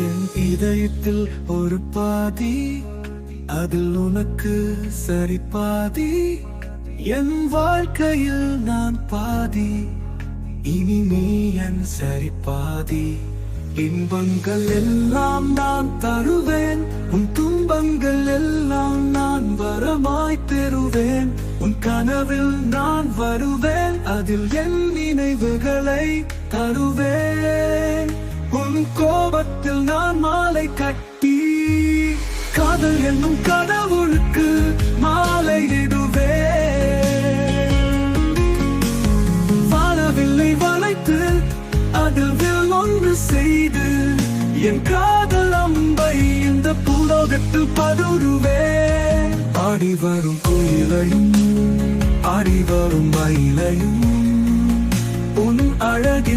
என் இதயத்தில் ஒரு பாதி, அதில் உனக்கு சரி பாதி. என் வாழ்க்கையில் நான் பாதி, இனி நீ என் சரி பாதி. இன்பங்கள் எல்லாம் நான் தருவேன், உன் துன்பங்கள் எல்லாம் நான் வரமாய் பெறுவேன். உன் கனவில் நான் வருவேன், அதில் என் நினைவுகளை தருவேன். உன் கோபத்தில் நான் மாலை கட்டி காதல் என்னும் கடவுளுக்கு மாலையிடுவேன். வாழவில்லை வளைத்து அதில் வில் ஒன்று செய்து என் காதல் அம்பை இந்த பூலோகத்தில் பதுருவேன். ஆடி வரும் குயிலையும் ஆடி வரும் மயிலையும் உன் அழகிற்கு